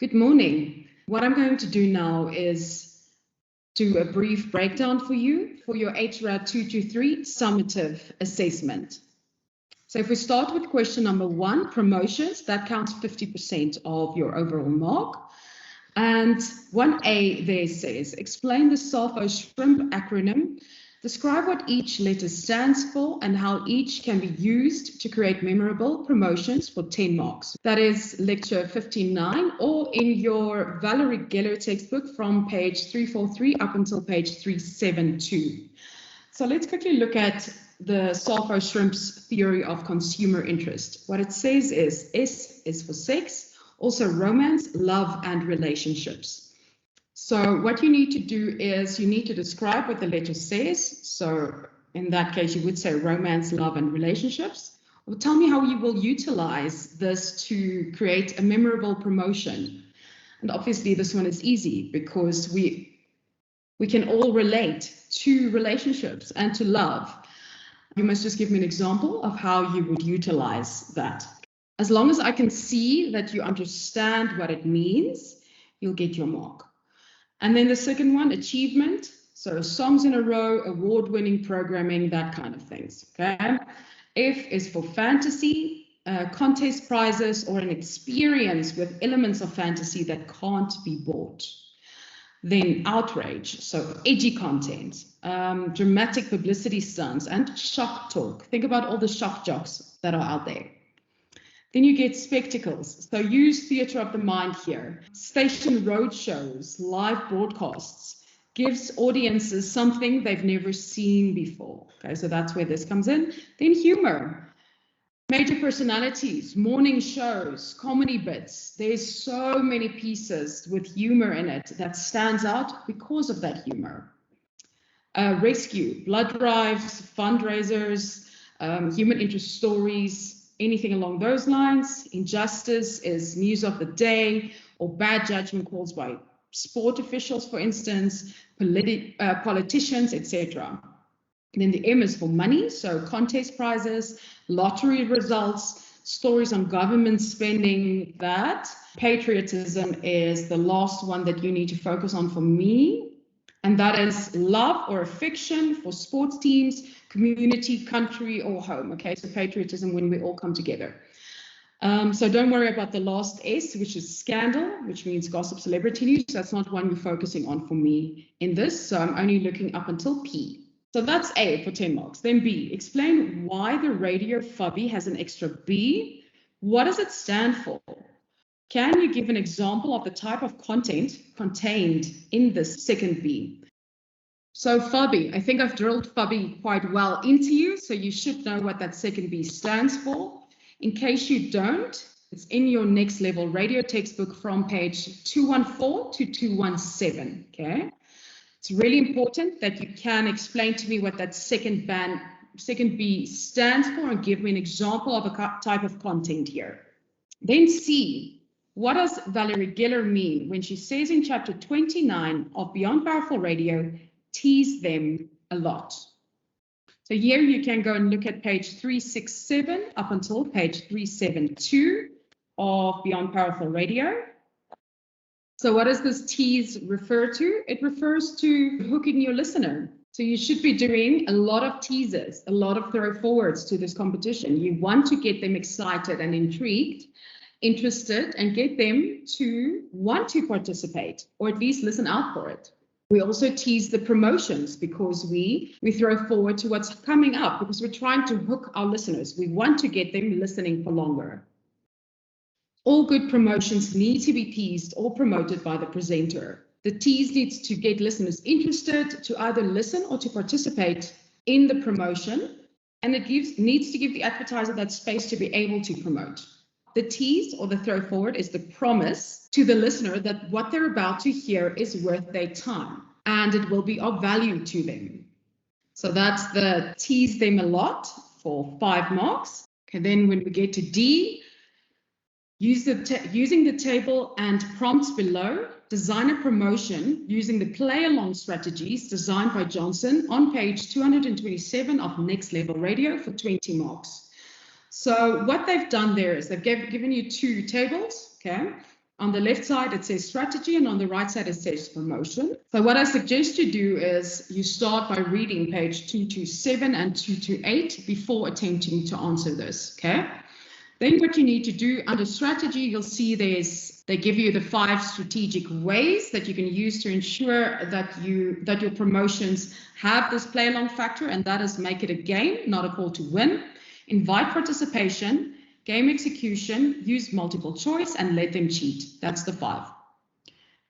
Good morning. What I'm going to do now is do a brief breakdown for you for your HRAD223 summative assessment. So if we start with question number 1, promotions, that counts 50% of your overall mark. And 1A there says, explain the SAFO shrimp acronym. Describe what each letter stands for and how each can be used to create memorable promotions for 10 marks. That is lecture 59 or in your Valerie Geller textbook from page 343 up until page 372. So let's quickly look at the SAFO shrimp's theory of consumer interest. What it says is S is for sex, also romance, love, and relationships. So what you need to do is you need to describe what the letter says. So in that case, you would say romance, love, and relationships. Or tell me how you will utilize this to create a memorable promotion. And obviously this one is easy because we can all relate to relationships and to love. You must just give me an example of how you would utilize that. As long as I can see that you understand what it means, you'll get your mark. And then the second one, achievement. So songs in a row, award-winning programming, that kind of things. Okay. F is for fantasy, contest prizes, or an experience with elements of fantasy that can't be bought. Then outrage, so edgy content, dramatic publicity stunts, and shock talk. Think about all the shock jocks that are out there. Then you get spectacles. So use theatre of the mind here. Station road shows, live broadcasts, gives audiences something they've never seen before. Okay, so that's where this comes in. Then humor. Major personalities, morning shows, comedy bits. There's so many pieces with humor in it that stands out because of that humor. Rescue, blood drives, fundraisers, human interest stories, anything along those lines. Injustice is news of the day or bad judgment calls by sport officials, for instance, politicians, etc. And then the M is for money, so contest prizes, lottery results, stories on government spending that. Patriotism is the last one that you need to focus on for me. And that is love or affection for sports teams, community, country, or home. Okay, so patriotism when we all come together. So don't worry about the last S, which is scandal, which means gossip, celebrity news. That's not one you're focusing on for me in this. So I'm only looking up until P. So that's A for 10 marks. Then B, explain why the radio fubby has an extra B. What does it stand for? Can you give an example of the type of content contained in this second B? So fubby, I think I've drilled fubby quite well into you, so you should know what that second B stands for. In case you don't, it's in your next level radio textbook from page 214 to 217, okay? It's really important that you can explain to me what that second B stands for and give me an example of a type of content here. Then C. What does Valerie Geller mean when she says in chapter 29 of Beyond Powerful Radio, tease them a lot? So here you can go and look at page 367 up until page 372 of Beyond Powerful Radio. So what does this tease refer to? It refers to hooking your listener. So you should be doing a lot of teasers, a lot of throw forwards to this competition. You want to get them excited and intrigued, interested, and get them to want to participate or at least listen out for it. We also tease the promotions because we throw forward to what's coming up because we're trying to hook our listeners. We want to get them listening for longer. All good promotions need to be teased or promoted by the presenter. The tease needs to get listeners interested to either listen or to participate in the promotion, and it needs to give the advertiser that space to be able to promote. The tease or the throw forward is the promise to the listener that what they're about to hear is worth their time and it will be of value to them. So that's the tease them a lot for 5 marks. Okay, then when we get to D, using the table and prompts below, design a promotion using the play-along strategies designed by Johnson on page 227 of Next Level Radio for 20 marks. So what they've done there is they've given you 2 tables, okay? On the left side, it says strategy, and on the right side, it says promotion. So what I suggest you do is you start by reading page 227 and 228 before attempting to answer this, okay? Then what you need to do under strategy, you'll see they give you the 5 strategic ways that you can use to ensure that your promotions have this play along factor, and that is make it a game, not a call to win, invite participation, game execution, use multiple choice, and let them cheat. That's the 5.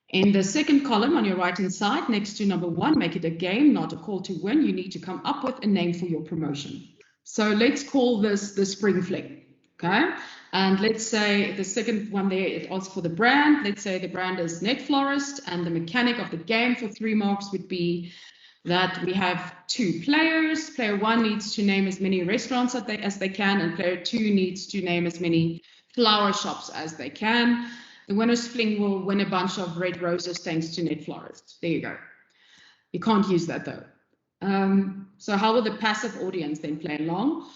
In the second column on your right-hand side, next to number 1, make it a game, not a call to win, you need to come up with a name for your promotion. So let's call this the Spring Fling, okay? And let's say the second one there, it asks for the brand. Let's say the brand is Net Florist, and the mechanic of the game for 3 marks would be that we have 2 players. Player 1 needs to name as many restaurants as they can, and player 2 needs to name as many flower shops as they can. The winner's fling will win a bunch of red roses thanks to Net Florist. There you go. You can't use that though. So how will the passive audience then play along?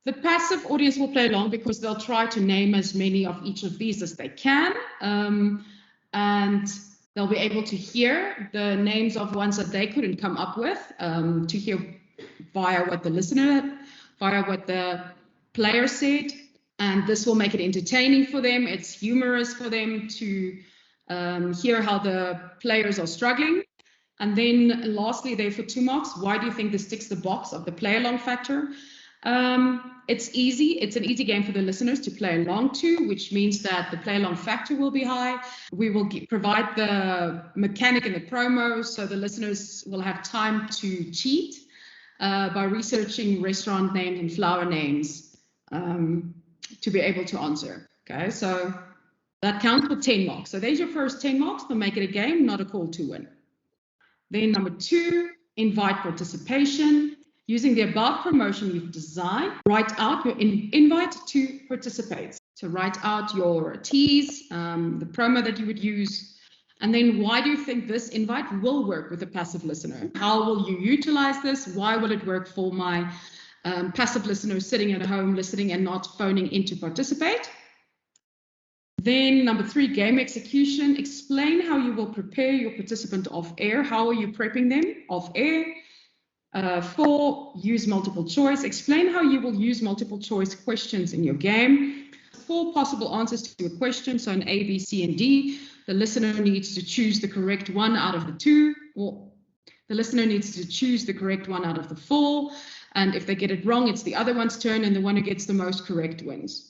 The passive audience will play along because they'll try to name as many of each of these as they can. And they'll be able to hear the names of ones that they couldn't come up with, to hear via what the player said. And this will make it entertaining for them. It's humorous for them to hear how the players are struggling. And then lastly, there for 2 marks, why do you think this ticks the box of the play along factor? It's easy. It's an easy game for the listeners to play along to, which means that the play along factor will be high. We will provide the mechanic in the promo, so the listeners will have time to cheat by researching restaurant names and flower names to be able to answer. Okay, so that counts for 10 marks. So there's your first 10 marks. They'll make it a game, not a call to win. Then number 2, invite participation. Using the above promotion you've designed, write out your invite to participate. So write out your tease, the promo that you would use, and then why do you think this invite will work with a passive listener? How will you utilize this? Why will it work for my passive listener sitting at home listening and not phoning in to participate? Then number 3, game execution. Explain how you will prepare your participant off air. How are you prepping them off air? 4, use multiple choice. Explain how you will use multiple choice questions in your game. 4 possible answers to a question, so an A, B, C, and D. The listener needs to choose the correct one out of the 2, or the listener needs to choose the correct one out of the 4. And if they get it wrong, it's the other one's turn, and the one who gets the most correct wins.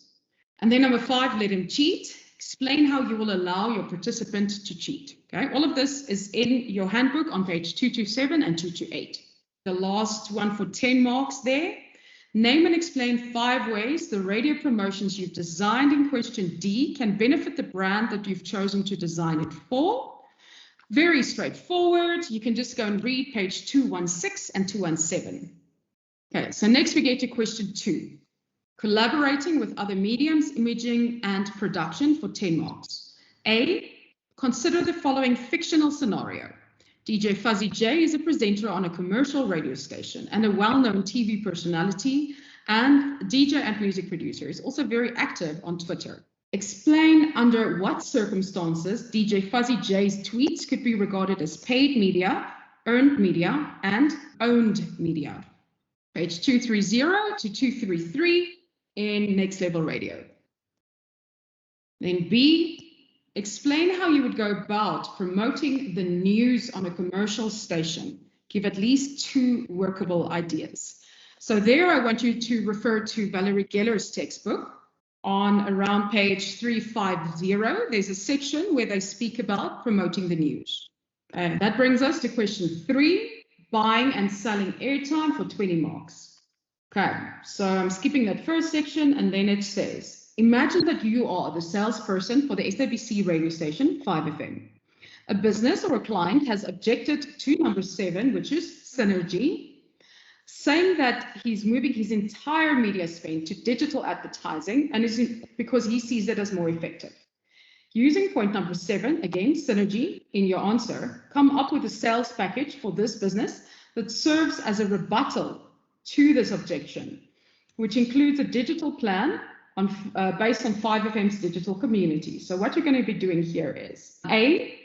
And then number 5, let him cheat. Explain how you will allow your participant to cheat. Okay, all of this is in your handbook on page 227 and 228. The last one for 10 marks there. Name and explain 5 ways the radio promotions you've designed in question D can benefit the brand that you've chosen to design it for. Very straightforward. You can just go and read page 216 and 217. Okay, so next we get to question 2. Collaborating with other mediums, imaging, and production for 10 marks. A, consider the following fictional scenario. DJ Fuzzy J is a presenter on a commercial radio station and a well-known TV personality and DJ and music producer. Is also very active on Twitter. Explain under what circumstances DJ Fuzzy J's tweets could be regarded as paid media, earned media, and owned media. Page 230 to 233 in Next Level Radio. Then B, explain how you would go about promoting the news on a commercial station. Give at least 2 workable ideas. So there I want you to refer to Valerie Geller's textbook. On around page 350, there's a section where they speak about promoting the news. And that brings us to question 3, buying and selling airtime for 20 marks. Okay, so I'm skipping that first section, and then it says, imagine that you are the salesperson for the SABC radio station 5FM. A business or a client has objected to number 7, which is synergy, saying that he's moving his entire media spend to digital advertising and because he sees it as more effective. Using point number 7, again, synergy, in your answer, come up with a sales package for this business that serves as a rebuttal to this objection, which includes a digital plan based on 5FM's digital community. So what you're going to be doing here is, A,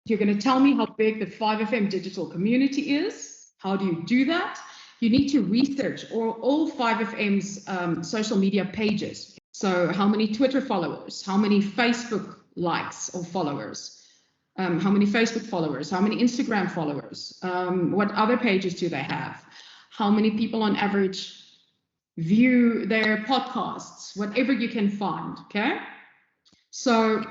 you're going to tell me how big the 5FM digital community is. How do you do that? You need to research all 5FM's social media pages. So how many Twitter followers, how many Facebook likes or followers, how many Facebook followers, how many Instagram followers, what other pages do they have, how many people on average view their podcasts, whatever you can find, okay? So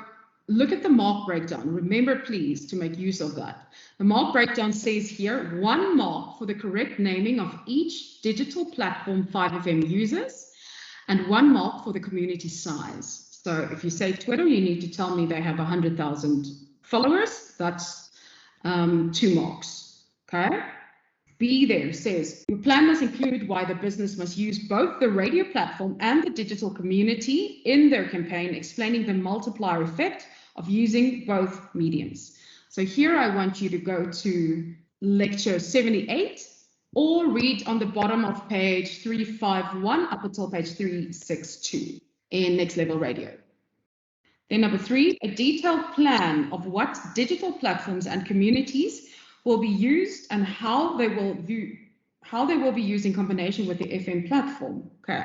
look at the mark breakdown. Remember, please, to make use of that. The mark breakdown says here, 1 mark for the correct naming of each digital platform 5FM uses, and 1 mark for the community size. So if you say Twitter, you need to tell me they have 100,000 followers. That's 2 marks, okay? B there says, your plan must include why the business must use both the radio platform and the digital community in their campaign, explaining the multiplier effect of using both mediums. So here I want you to go to lecture 78 or read on the bottom of page 351 up until page 362 in Next Level Radio. Then number 3, a detailed plan of what digital platforms and communities will be used and how they will be used in combination with the FM platform. Okay.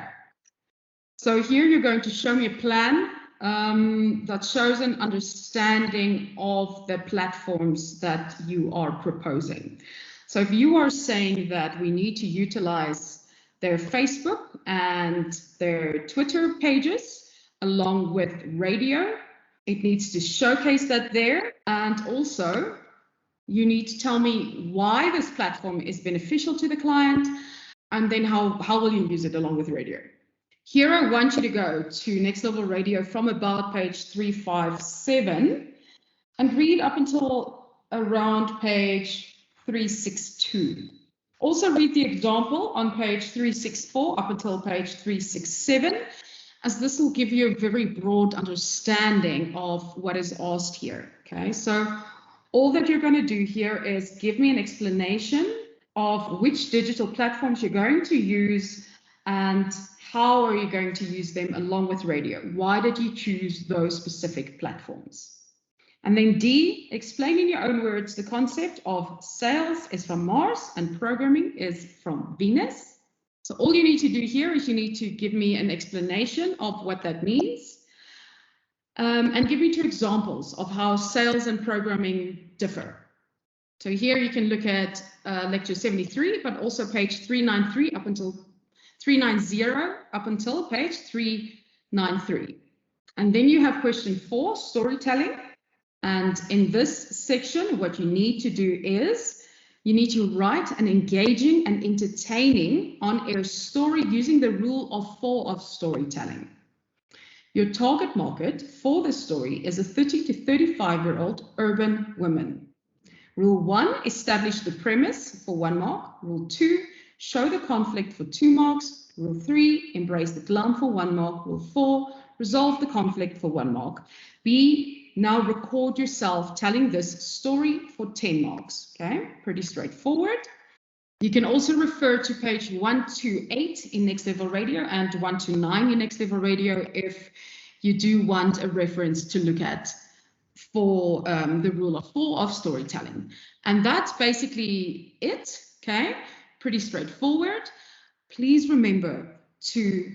So here you're going to show me a plan that shows an understanding of the platforms that you are proposing. So if you are saying that we need to utilize their Facebook and their Twitter pages along with radio, it needs to showcase that there, and also you need to tell me why this platform is beneficial to the client, and then how will you use it along with radio. Here I want you to go to Next Level Radio from about page 357 and read up until around page 362. Also read the example on page 364 up until page 367, as this will give you a very broad understanding of what is asked here. Okay, so all that you're going to do here is give me an explanation of which digital platforms you're going to use and how are you going to use them along with radio. Why did you choose those specific platforms? And then D, explain in your own words the concept of sales is from Mars and programming is from Venus. So all you need to do here is you need to give me an explanation of what that means. And give me 2 examples of how sales and programming differ. So here you can look at lecture 73, but also page 393 up until 390 up until page 393. And then you have question 4, storytelling. And in this section, what you need to do is you need to write an engaging and entertaining on-air story using the rule of 4 of storytelling. Your target market for this story is a 30 to 35-year-old urban woman. Rule 1, establish the premise for 1 mark. Rule 2, show the conflict for 2 marks. Rule 3, embrace the glam for 1 mark. Rule 4, resolve the conflict for 1 mark. B, now record yourself telling this story for 10 marks. Okay, pretty straightforward. You can also refer to page 128 in Next Level Radio and 129 in Next Level Radio if you do want a reference to look at for the rule of 4 of storytelling. And that's basically it, okay? Pretty straightforward. Please remember to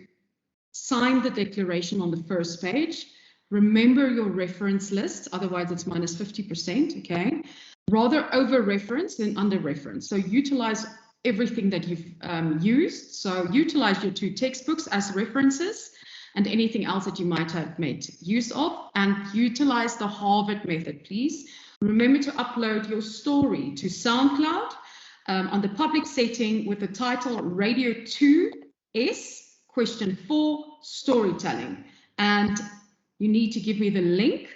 sign the declaration on the first page. Remember your reference list, otherwise it's minus 50%, okay? Rather over-reference than under-reference. So utilize everything that you've used. So utilize your 2 textbooks as references and anything else that you might have made use of, and utilize the Harvard method, please. Remember to upload your story to SoundCloud on the public setting with the title Radio 2S, question 4, storytelling. And you need to give me the link.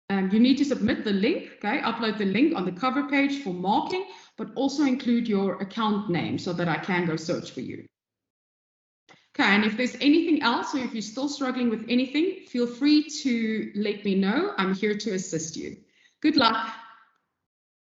You need to submit the link, okay? Upload the link on the cover page for marking, but also include your account name so that I can go search for you. Okay, and if there's anything else or if you're still struggling with anything, feel free to let me know. I'm here to assist you. Good luck.